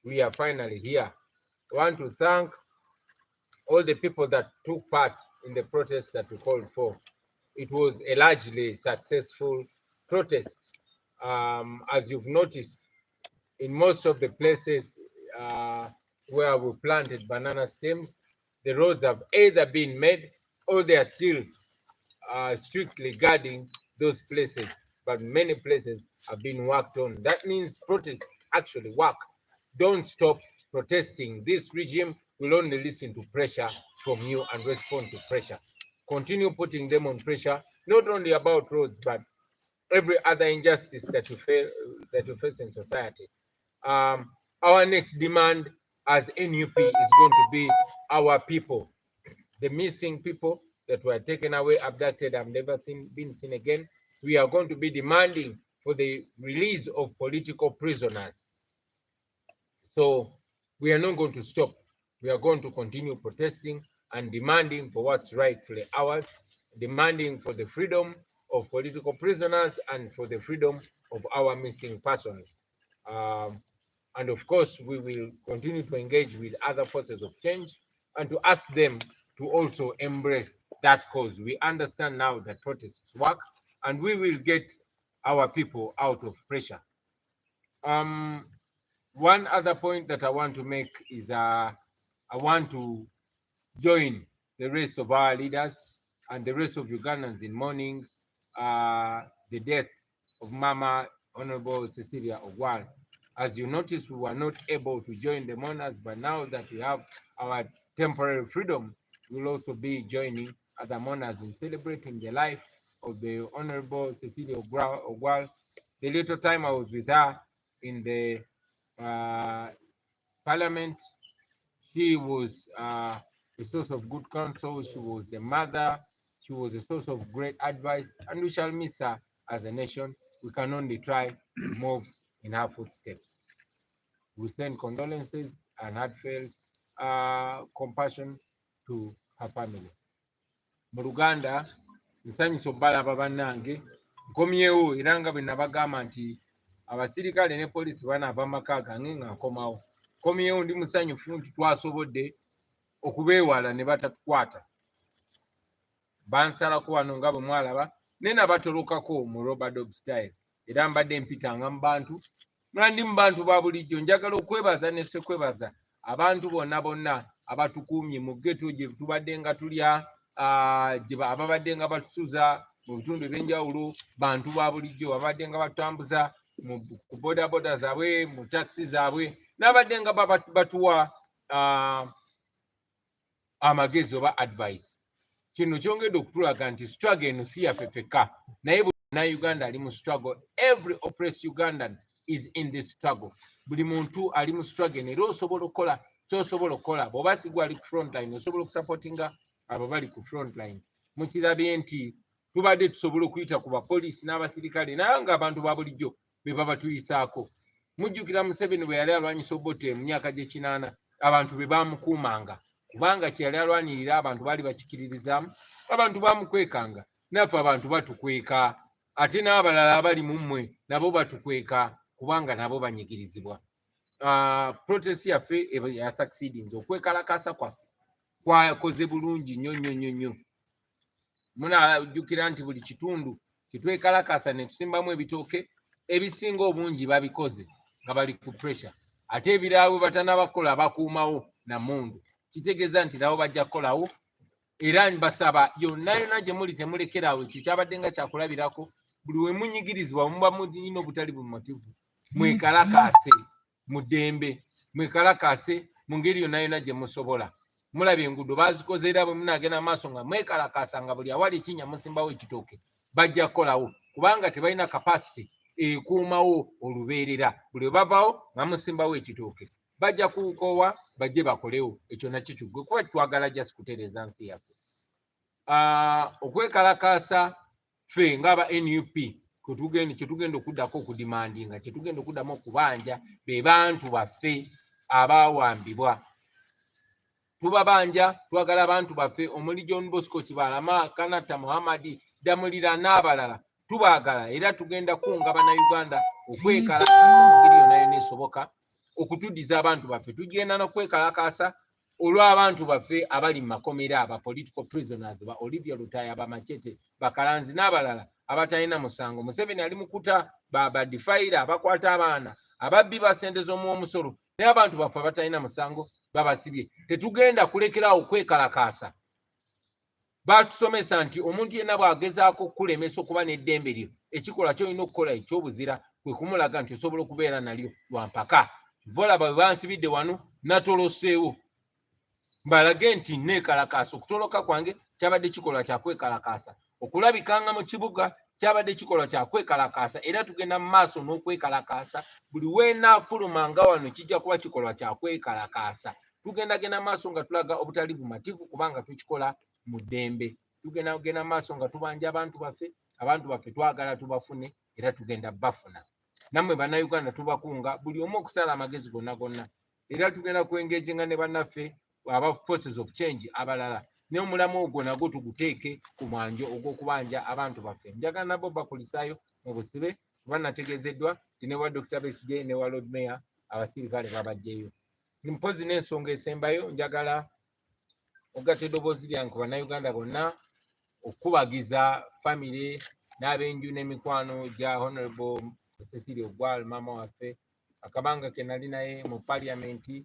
we are finally here. I want to thank all the people that took part in the protest that we called for. It was a largely successful protest. As you've noticed, in most of the places where we planted banana stems, the roads have either been made or they are still strictly guarding those places. But many places have been worked on. That means protests actually work. Don't stop protesting. This regime will only listen to pressure from you and respond to pressure. Continue putting them on pressure, not only about roads, but every other injustice that you face in society. Our next demand as NUP is going to be our people, the missing people that were taken away, abducted, have never been seen again. We are going to be demanding for the release of political prisoners. So we are not going to stop. We are going to continue protesting and demanding for what's rightfully ours, demanding for the freedom of political prisoners and for the freedom of our missing persons. And of course, we will continue to engage with other forces of change and to ask them to also embrace that cause. We understand now that protests work, and we will get our people out of pressure. One other point that I want to make is I want to join the rest of our leaders and the rest of Ugandans in mourning the death of Mama Honorable Cecilia Ogwal. As you notice, we were not able to join the mourners, but now that we have our temporary freedom, we'll also be joining other mourners in celebrating the life of the Honorable Cecilia Ogwal. The little time I was with her in the Parliament, she was a source of good counsel. She was a mother. She was a source of great advice, and we shall miss her as a nation. We can only try to move in her footsteps. We send condolences and heartfelt compassion to her family. Mu Luganda, nsanyusa obbalaba bannange, nkomyewo era nga bwe nabagamba nti abasirikale ne poliisi banaava amaka gange nga nkomawo. Nkomyewo ndi musanyufu nti twasobodde okubeewala ne batatukwata. Bansalako wano nga bwe mwalaba, ne nabatolokako mu Robert style. Era mbadde mpitanga mu bantu, nga ndi mu bantu ba bulijjo. Njagala okwebaza ne ssekwebaza abantu bonna abatukuumye mu ghetto gye tubadde nga tulya, ababadde nga batusuza mu bitundu ebyenjawulo, bantu ba bulijjo babadde nga batambuza ku bodaboda zaabwe, mu taxi zaabwe, n'abadde nga batuwa amagezi oba advice. Kino kyongedde okutulaga nti struggle eno si yaffe ffekka, naye buli Uganda ali mu struggle. Every oppressed Ugandan is in this struggle. Buli muntu ali mu struggle, era osobola okukola ky'osobola okukola. Bw'oba sigwa ali ku front line, osobola okusupportinga abo bali ku front line. Mukirabye nti tubadde tusobola okuyita ku bapoliisi n'abasirikale, naye ng'abantu ba bulijjo be baba tuyisaako. Mujjukira Museveni bwe yali alwanyisa Obote mu myaka gy'ekinaana, abantu be baamukuumanga, kubanga kye yali alwanirira abantu baali bakikiririzaamu, abantu baamukwekanga. Naffe abantu batukweka, ate n'abalala abali mu mmwe nabo batukweka, kubanga nabo banyigirizibwa. Protest yaffe ya succeedinze. Okwekalakasa kwaffe kwakoze bulungi nnyo. Munajjukira nti buli kitundu kitwekalakasa ne tusimbamu ebitooke, ebisinga obungi babikoze nga bali ku pressure. Ate ebiraawe batanabakola bakuumawo na mundu. Kitegeeza nti nabo bajja kukolawo. Era mbasaba yonna gye muli temulekerawo ekyo kyabadde nga kyakulabirako. Buli we munyigirizibwa muba mulina obutali bumativu, mwekalakaase mu ddembe, mwekalakaase mu ngeri yonna gye musobola. Mulabye enguudo bazikoze, era bwe munagenda maaso nga mwekalakaasa nga buli awali ekinnya musimbawo ekitooke, bajja kukolawo kubanga tebalina capacity ekuumawo olubeerera. Buli bavaawo nga musimbawo ekitooke, bajja kukoowa bajje bakolewo. Ekyo nakyo kiggwe, kuba twagala just kutereeza nsi yaffe. Okwekalakaasa ffe ng'aba NUP kyetugenda okuddako okudimandinga, kyetugenda okuddamu okubanja be bantu baffe abaawambibwa. Tubabanja, twagala abantu baffe omuli John Bosco Kibalama, Kanata Muhammad, Damulira n'abalala. Tubaagala era tugenda kunga Bannayuganda okwekalakaasa mu ngeri yonna esoboka okutuddiza abantu baffe tugenda n'okwekalakaasa olw'abantu baffe abali mu makomera aba political prisoners ba Olivia Lutaya ba Machete bakalanzi n'abalala abatalina musango. Museveni ali mukuta badifayira abakwata abaana ababbi basente z'omuwomusolo naye abantu baffe abatalina musango babasibye. Tetugenda kulekeraawo kwekalakaasa. Batusomesa nti omuntu yenna bw'agezaako okukulemesa okuba n'eddembe lyo ekikola ky'olina okukola eky'obuzira kwe kumulaga nti osobola okubeera nalyo lwampaka. Volaba bwe bansibidde wano natoloseewo mbalage nti neekalakaasa. Okutoloka kwange kyabadde kikolwa kya kwekalakaasa. Okulabikanga mu kibuga kyabadde kikolwa kya kwekalakaasa era tugenda mu maaso n'okwekalakaasa. Buli weenaafulumanga wano kijja kuba kikolwa kya kwekalakaasa. Tugendagenda maaso nga tulaga obutali bumativu kubanga tukikola mu ddembe. Tugenda maaso nga tubanja abantu baffe twagala tubafune era tugenda bafuna. Nammwe bannayuganda tubakunga buli omu okusala amagezi gonna era tugenda kwengejenga ne bannaffe aba forces of change abalala ne omulamu ogwo nagwo tuguteeke ku mwanjo ogw'okubanja abantu baffe. Njagala nabo bakulisaayo mu busibe banategeezeddwa ti ne wa Dr. Besigye ne wa Lord Mayor abasirikale babajjeyo. Mpozi n'ensonga esembayo njagala ogatta eddoboozi lyange ku bannayuganda bonna okubagiza famire n'abenju n'emikwano gya Honorable Cecilia Ogwal maama waffe. Akabanga ke nali naye mu paliamenti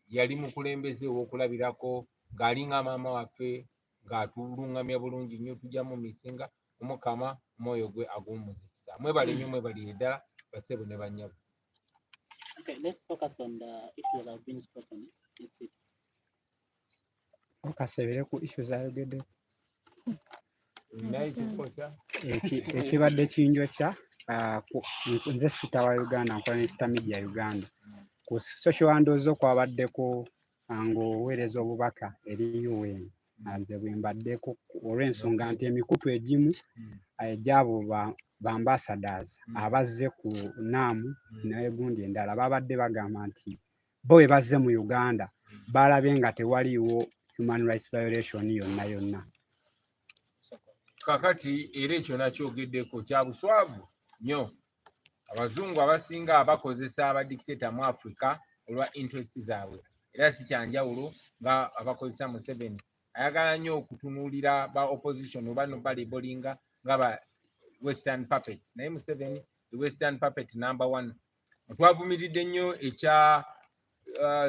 yali mukulembeze ow'okulabirako ng'alinga maama waffe ng'atulungamya bulungi nnyo tujja mu misinga omukama omwoyo gwe ag'omuzikisa. Mwebale nnyo mwebale ddala basebo ne bannyabo. Okay, let's focus on the issues that have been spoken. Okasebere ku issues ayogedde. Ekibadde kinjokya nze sita wa Uganda nkola ne sita media Uganda. Ku social handles kwabaddeko ng'oweereza obubaka eri UN. Nze bwe mbaddeko olw'ensonga nti emikutu egimu egy'abo ba ambassadors abazze ku NAM n'egundi endala babadde bagamba nti bo bwe bazze mu Uganda balabye nga tewaliiwo human rights violation yonna. Kakati era ekyo nakyogeddeko kya buswavu nnyo. Abazungu abasinga abakozesa abadikiteta mu Africa olwa interest zaabwe era si kyanjawulo nga abakozesa Museveni. Ayagala nnyo okutunuulira ba opposition oba no balibolinga nga ba western puppets. Naye Museveni the western puppet number 1. Twavumiridde nnyo ekya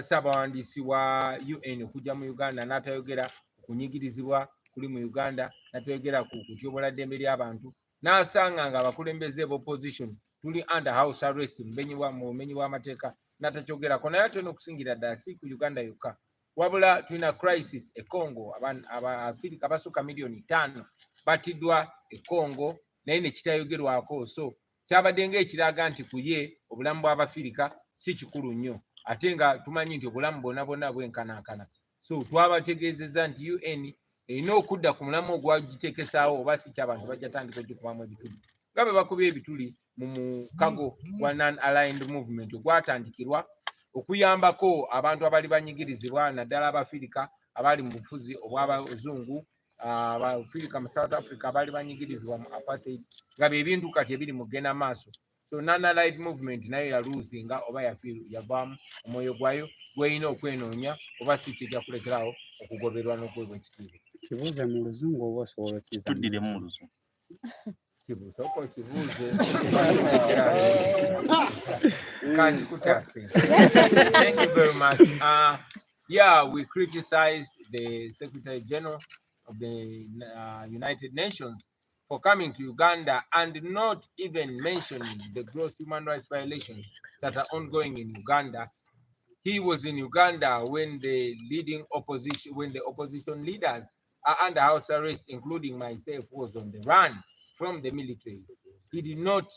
Ssaabawandiisi wa UN okujja mu Uganda n'atayogera kunyigirizibwa kuli mu Uganda, n'atayogera ku kutyobola ddembe ly'abantu, n'asanga nga abakulembeze b'opposition tuli under house arrest mu bumenyi bw'amateeka n'atacyogerako. Naye ate n'okusingira ddala si ku Uganda yokka wabula tulina crisis e Congo. Abafirika abasukka miliyoni 5 batiddwa e Congo naye ne kitayogerwako. So kyabadde ng'ekiraga nti ku ye obulamu bw'Abafirika si kikulu nnyo ate nga tumanyi nti obulamu bonna bwenkanankana. So twabategeezezza nti UN erina okudda ku mulamu ogwagiteekesaawo oba si ky'abantu bajja tandika ogikubamu ebituli nga bwe bakubye ebituli mu mukago gwa non-aligned movement ogwatandikirwa okuyambako abantu abali banyigirizibwa naddala Abafirika abali mu bufuzi obw'Abazungu, Abafirika mu South Africa abali banyigirizibwa mu apartheid nga byebintu kati ebiri mu kugenda maaso. So non-aligned movement nayo yaluuzinga oba yavaamu omwoyo gwayo gweyina okwenoonya oba si kijja kulekeraawo okugoberwa n'okuweebwa ekitiibwa. Kibuuze mu Luzungu oba osobola okkiza tuddire mu Luzungu. Kibuuze Kanchikutasi. Thank you very much. Yeah, we criticized the Secretary General of the United Nations for coming to Uganda and not even mentioning the gross human rights violations that are ongoing in Uganda. He was in Uganda when the opposition leaders are under house arrest, including myself, who was on the run from the military. He did not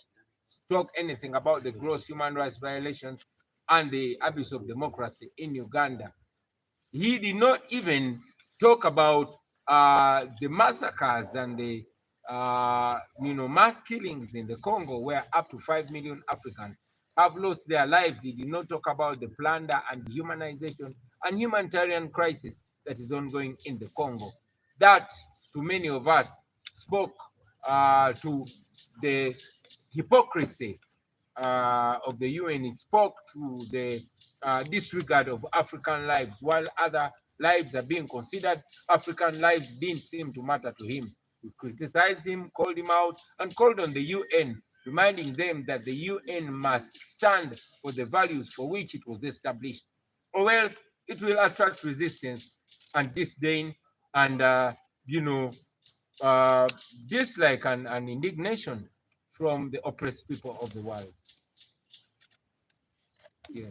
talk anything about the gross human rights violations and the abuse of democracy in Uganda. He did not even talk about the massacres and the mass killings in the Congo, where up to 5 million Africans have lost their lives. He did not talk about the plunder and dehumanization and humanitarian crisis that is ongoing in the Congo. That, to many of us, spoke to the hypocrisy of the UN, it spoke to the disregard of African lives, while other lives are being considered. African lives didn't seem to matter to him. He criticized him, called him out, and called on the UN, reminding them that the UN must stand for the values for which it was established, or else it will attract resistance and disdain and, uh, dislike and indignation from the oppressed people of the world. Yeah.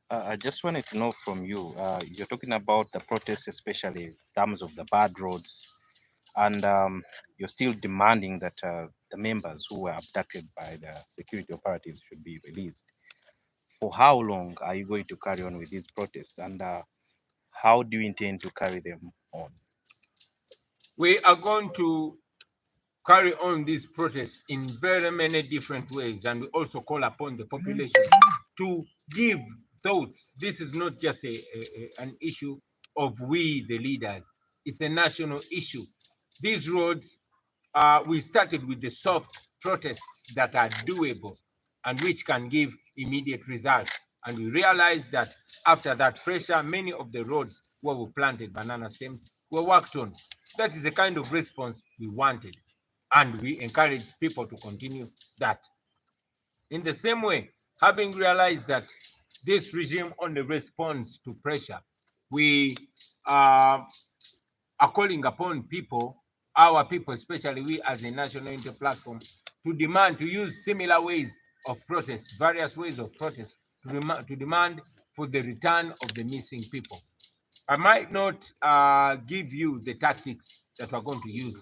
I just wanted to know from you, you're talking about the protests, especially in terms of the bad roads, and you're still demanding that the members who were abducted by the security operatives should be released. For how long are you going to carry on with these protests, and how do you intend to carry them on? We are going to carry on these protests in very many different ways, and we also call upon the population to give thoughts. This is not just an issue of we, the leaders, it's a national issue. These roads, we started with the soft protests that are doable and which can give immediate results. And we realized that after that pressure, many of the roads where we planted banana stems were worked on. That is the kind of response we wanted. And we encourage people to continue that. In the same way, having realized that this regime only responds to pressure, we are calling upon people, our people, especially we as a national unity platform, to demand to use similar ways of protest, various ways of protest, to demand for the return of the missing people. I might not give you the tactics that we're going to use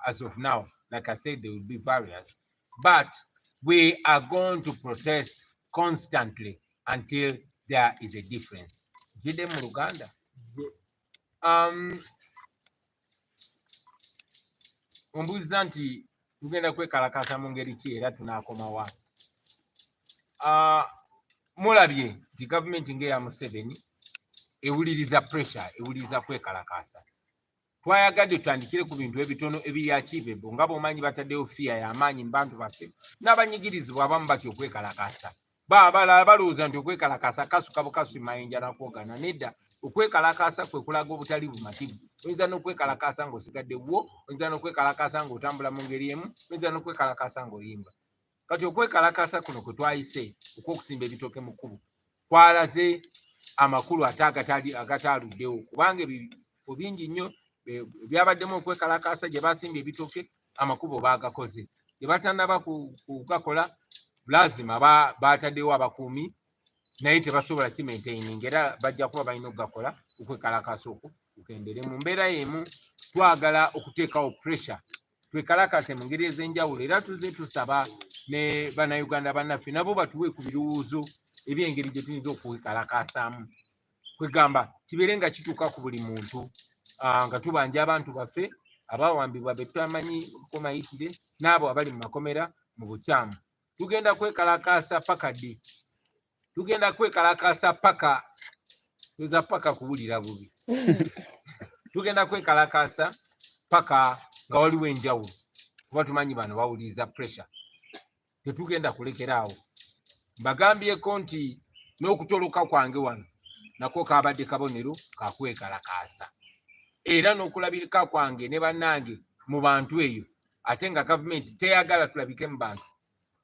as of now. Like I said, there will be various, but we are going to protest constantly until there is a difference. Jide mu Luganda. Ombuuza nti tugenda kwekalakaasa mu ngeri ki era tunaakoma wa. Mulabye nti gavumenti ng'eya Museveni ewuliriza pressure, ewuliriza kwekalakaasa. Twayagadde tutandikire ku bintu ebitono ebiri achievable nga bw'omanyi bataddewo fiya y'amaanyi mu bantu baffe n'abanyigirizibwa abamu batya okwekalakaasa. Balala balowooza nti okwekalakaasa kasuka bukasu mayinja nakwogana. Nedda, okwekalakaasa kwe kulaga obutali bumativu. Oyinza n'okwekalakaasa ng'osigadde wo, oyinza n'okwekalakaasa ng'otambula mu ngeri emu, oyinza n'okwekalakaasa ng'oyimba. Kati okwekalakaasa kuno kwe twayise okw'okusimba ebitooke mu kkubo kwalaze amakulu ate agataaluddewo, kubanga ebifo bingi nnyo byabaddemu okwekalakaasa gye basimba ebitooke amakubo baagakoze. Gye batannaba kugakola lazima bataddewo abakuumi naye tebasobola kimaintaining, era bajja kuba balina okugakola okwekalakaasa okwo kukendere. Mu mbeera y'emu twagala okuteekawo pressure twekalakaase mu ngeri ez'enjawulo, era tuze tusaba ne bannayuganda bannaffe nabo batuwe ku birowoozo eby'engeri gye tuyinza okwekalakaasaamu. Kwegamba kibeere nga kituuka ku buli muntu, nga tubanja abantu baffe abawambibwa be tutamanyi komayitire n'abo abali mu makomera mu bukyamu. Tugenda kwekalakaasa paka ddi? Tugenda kwekalakaasa paka kuwulira bubi. Tugenda kwekalakaasa paka nga waliwo enjawulo, kuba tumanyi bano bawuliriza pressure. Tetugenda kulekeraawo. Mbagambyeko nti n'okutoloka kwange wano nako kabadde kabonero ka kwekalakaasa, era n'okulabika kwange ne bannange mu bantu eyo, ate nga gavumenti teyagala tulabike mu bantu,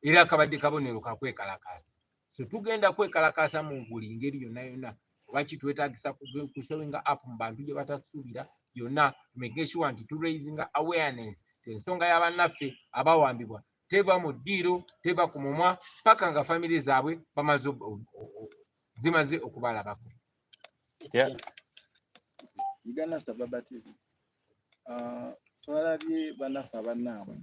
era kabadde kabonero ka kwekalakaasa. So tugenda kwekalakaasa mu buli ngeri yonna yonna. Oba kitwetaagisa kushowinga up mu bantu gye batasuubira yonna, make sure nti raising awareness. Ensonga y'abannaffe abawambibwa teva mu ddiiro, teva ku mumwa, paka nga famire zaabwe zimaze okubalabako. Yeah. Uganda Sababa TV. Twalabye bannaffe abannaabwe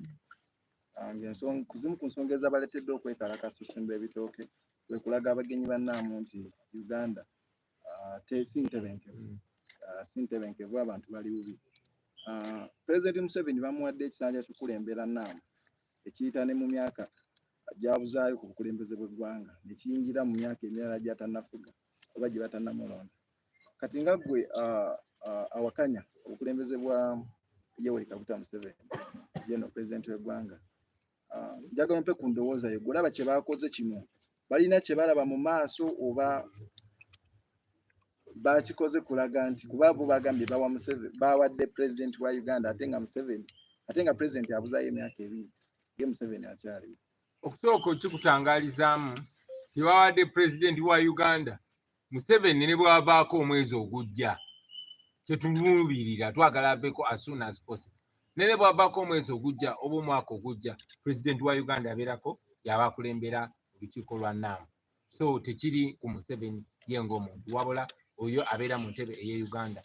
kuzimu ku nsonga ezabaleetedde okwekalakaasa okusimba ebitooke kwe kulaga abagenyi bannaabwe nti Uganda si ntebenkevu, abantu bali bubi. Pulezidenti Museveni bamuwadde ekisanja ky'okulembera nnaamu ekiyita ne mu myaka gyabuzaayo ku bukulembeze bw'eggwanga ne kiyingira mu myaka emirala gy'atannafuga oba gye batannamulonda. Kati nga ggwe awakanya obukulembeze bwa Yoweri Kaguta Museveni, General President w'eggwanga, njagala mpe ku ndowooza yo golaba kye baakoze kino balina kye balaba mu maaso oba bakikoze kulaga nti kuba bo bagambye bawadde pulezidenti wa Uganda ate nga pulezidenti abuzaayo emyaka 2 ye Museveni akyali. Okusooka okikutangalizaamu tebawadde pulezidenti wa Uganda Museveni ne bwavaako omwezi ogujja kyetuluubirira twagala aveeko as soon as possible. Ne bwavaako omwezi ogujja oba omwaka ogujja pulezidenti wa Uganda abeerako yaba akulembera olukiiko lwa NAM. So tekiri ku Museveni ye ng'omuntu wabula oyo abeera mu ntebe ey'e Uganda.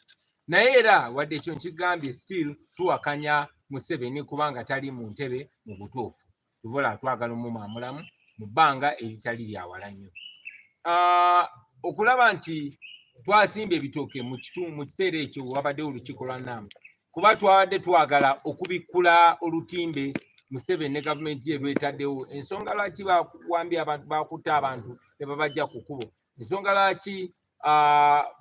Naye era wadde ekyo nkigambye still tuwakanya Museveni kubanga tali mu ntebe mu butuufu. Tuvola twagala omumamulamu mu bbanga eritali lyawala nnyo. Okulaba nti twasimba ebitooke mu kiseera ekyo wabaddewo olukiiko lwa NAM kuba twabadde twagala okubikkula olutimbe Museveni ne gavumenti ye lwetaddewo. Ensonga lwaki bawambye abantu bakutta abantu ne babajja ku kkubo, ensonga lwaki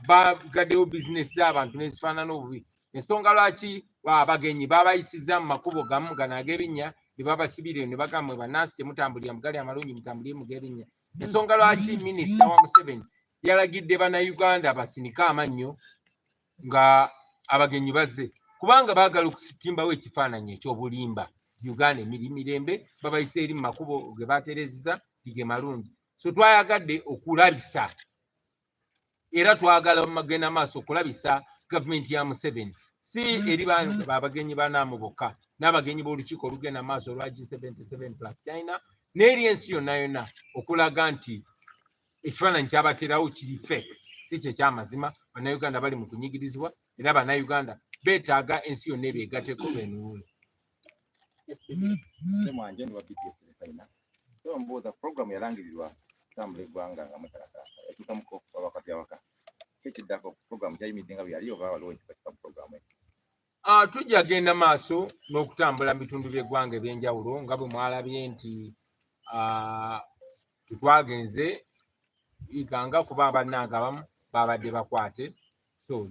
bagaddewo bizinesi z'abantu nezifaanana obubi, ensonga lwaki abagenyi babayisizza mu makubo gamu gano ag'ebinnya ne babasibire ne bagamba bannansi temutambulira mugali amalungi mutambulire mu g'ebinnya. Ensonga lwaki minisita wa Museveni yalagidde bannayuganda basinike amannyo nga abagenyi bazze kubanga baagala okusitimbawo ekifaananyi ekyobulimba. Uganda mirembe babayise eri mu makubo ge baterezza tige malungi. So twayagadde okulabisa era twagala magenda maaso okulabisa gavumenti ya Museveni si eri abagenyi ba NAM bokka n'abagenyi b'olukiiko olugenda maaso olwa G77+ China n'eri ensi yonna yonna okulaga nti ekifaananyi kyabaterawo kiri fake si kye kyamazima. Bannayuganda bali mu kunyigirizibwa era bannayuganda beetaaga ensi yonna ebeegatteko benuule. Mwanje ndi wa BTF Defiance. So mbuuza program yalangirirwa kutambula eggwanga nga mutalakasa etukamuko wakati awaka ekiddako program gyayimiridde nga byali oba waliwo ekifo program tujja genda maaso n'okutambula mu bitundu by'eggwanga eby'enjawulo nga bwe mwalabye nti tetwagenze iganga kuba bannanga abamu babadde bakwate so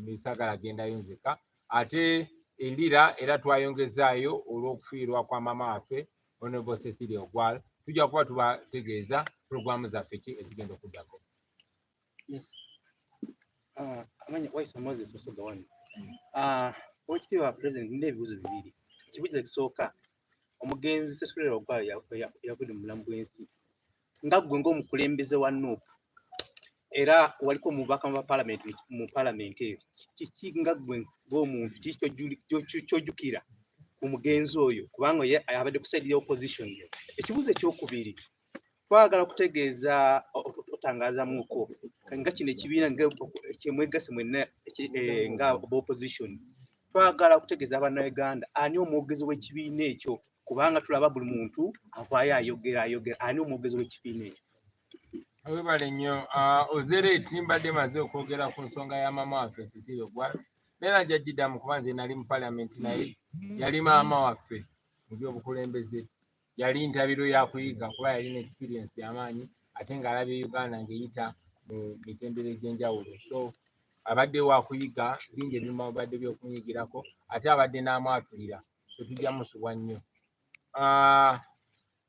nesagala gendayo nzeka ate elira era twayongezaayo olw'okufiirwa kwa mama waffe Honorable Cecilia Ogwal. Tujja kuba tubategeeza programu zaffe ki ezigenda okuddako. Yes. Amanya Waiso Moses Osogawani. Oweekitiibwa President nina ebibuuzo bibiri. Ekibuuzo ekisooka omugenzi Cecilia Ogwal yagudde mu bulamu bw'ensi nga ggwe ng'omukulembeze wa NUP era waliko omubaka mu paalamenti eyo kiki nga ggwe ng'omuntu kiki kyojjukira ku mugenzi oyo kubanga abadde ku side ya opposition. Ekibuuzo ekyokubiri twagala kutegeeza otangaazamuko nga kino ekibiina kyemwegase mwenna nga opposition twagala kutegeeza bannayuganda ani omwogezi w'ekibiina ekyo kubanga tulaba buli muntu avaayo ayogera ani omwogezi w'ekibiina ekyo. Webale nnyo Ozereeti mbadde maze okwogera ku nsonga ya maama waffe Cecilia Ogwal neera nja giddamu kuba nze nali mu paalamenti naye yali maama waffe mu by'obukulembeze yali ntabiro ya kuyiga kuba yalina experience y'amaanyi ate ng'alabye Uganda ng'eyita mu mitendera egy'enjawulo. So abadde wa kuyiga bingi ebimu abadde by'okunyigirako ate abadde n'amwatulira so tujja musubwa nnyo.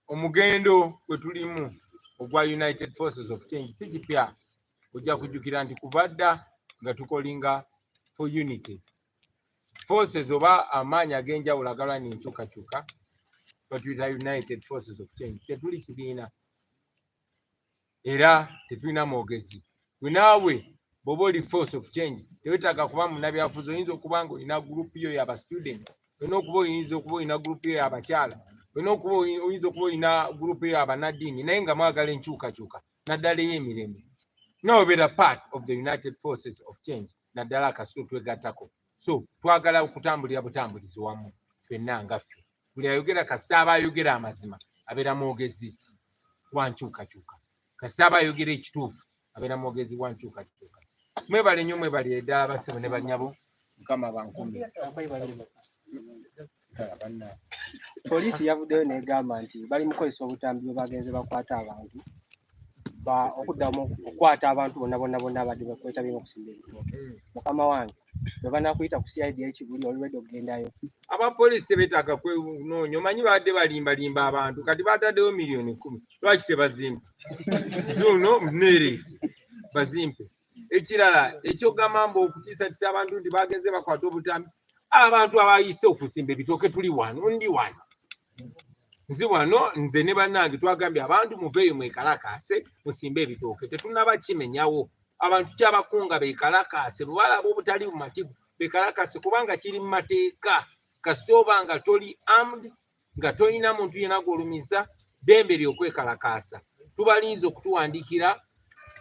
Omugendo gwe tulimu ogwa United Forces of Change si kipya. Ojja kujjukira nti kubadda nga tukolinga for unity forces oba amaanyi ag'enjawulo agalwana enkyukakyuka batuyita United Forces of Change. Tetuli kibiina era tetulina mwogezi. Gwe naawe bw'oba oli force of change tewetaaga kuba munnabyabufuzi. Oyinza okuba nga olina gurupu yo y'aba student, olina okuba oyinza okuba olina gurupu yo y'abakyala, oyinza okuba olina gurupu yo y'abannaddiini naye nga mwagala enkyukakyuka naddala ey'emirembe. No, better part of the United Forces of Change naddala akasito twegattako. So twagala okutambulira butambulizi wamu ffenna nga ffe. Buli ayogera kasita aba ayogera amazima abeera mwogezi wa nkyukakyuka, kasita aba ayogera ekituufu abeera mwogezi wa nkyukakyuka. Mwebale nnyo mwebale ddala basibo ne bannyabo Mukama bankumi. Poliisi yavuddeyo n'egamba nti bali mu kukozesa obutambi bwe bagenze bakwata abantu okuddamu okukwata abantu bonna abadde bakwetabye mu kusimba ebitooke. Mukama wange bwe banakuyita ku CID ekiguli olwedde okugendayo. Abapoliisi tebeetaaga kwenoonya, omanyi badde balimbalimba abantu kati bataddewo miliyoni 10. Lwaki tebazimba? Zuno nereesi bazimpe. Ekirala ekyogamba mbu okutiisatiisa abantu nti bagenze bakwata obutambi, abantu abayise okusimba ebitooke tuli wano, ndi wano. Nzi wano nze ne bannange twagambye abantu muveeyo mwekalakaase musimbe ebitooke, tetunnaba kimenyawo. Abantu kyabakunga beekalakaase, bwe balaba obutali bumativu beekalakaase kubanga kiri mu mateeka. Kasita oba nga toli armed, nga tolina muntu yenna gw'olumiza, ddembe ly'okwekalakaasa. Tubalinze okutuwandiikira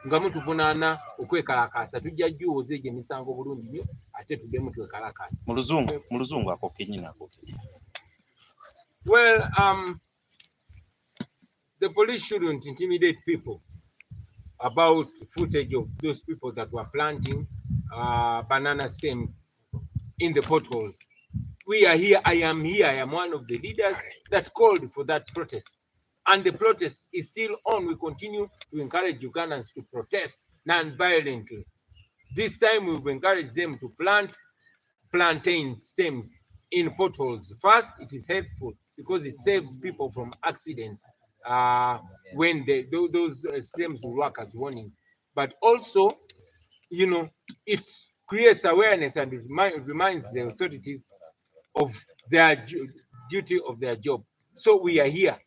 nga mutuvunaana okwekalakaasa, tujja jjuwoza egyo emisango bulungi nnyo ate tuddemu twekalakaasa. Mu luzungu ako kenyini ako. Well, the police shouldn't intimidate people about footage of those people that were planting banana stems in the potholes. We are here, I am here, I am one of the leaders that called for that protest. And the protest is still on. We continue to encourage Ugandans to protest non-violently. This time we've encouraged them to plant plantain stems in potholes. First, it is helpful because it saves people from accidents when those stems will work as warnings. But also, you know, it creates awareness and it reminds the authorities of their duty of their job. So we are here.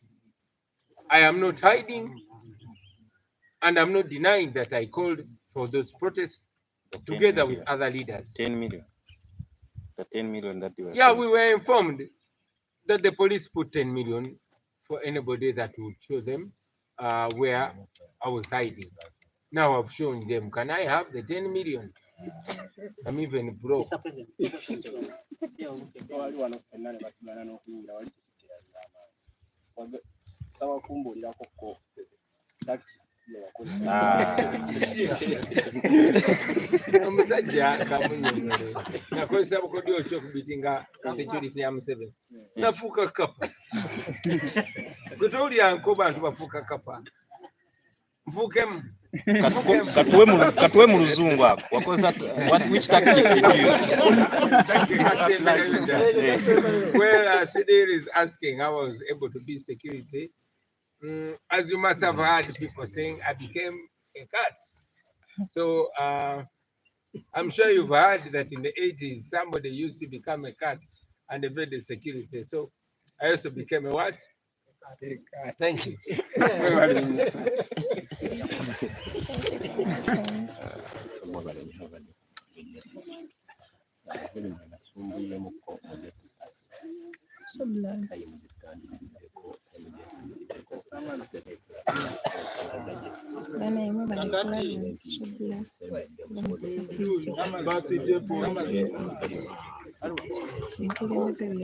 I am not hiding and I'm not denying that I called for those protests together with other leaders. 10 million. The 10 million that you were Yeah, saying. we were informed that the police put 10 million for anybody that would show them where I was hiding. Now I've shown them. Can I have the 10 million? I'm even broke. Mr. President, wali wano ffenna ne batugana n'okuyingira wali sekitera saba kumbuulirako ko Omusajja kamunyonyole nakozesa bukodyo ekyokubitinga security ya Museveni nafuuka kapa gwe towulyanko bantu bafuuka kapa nfuukemu Katuwe mu luzungu ako. Wakoza which tactic did you use? Well, Sidir is asking how I was able to be security. As you must have heard people saying, I became a cat. So I'm sure you've heard that in the 80s, somebody used to become a cat and evaded security. So I also became a what? A cat. Thank you.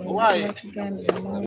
Why?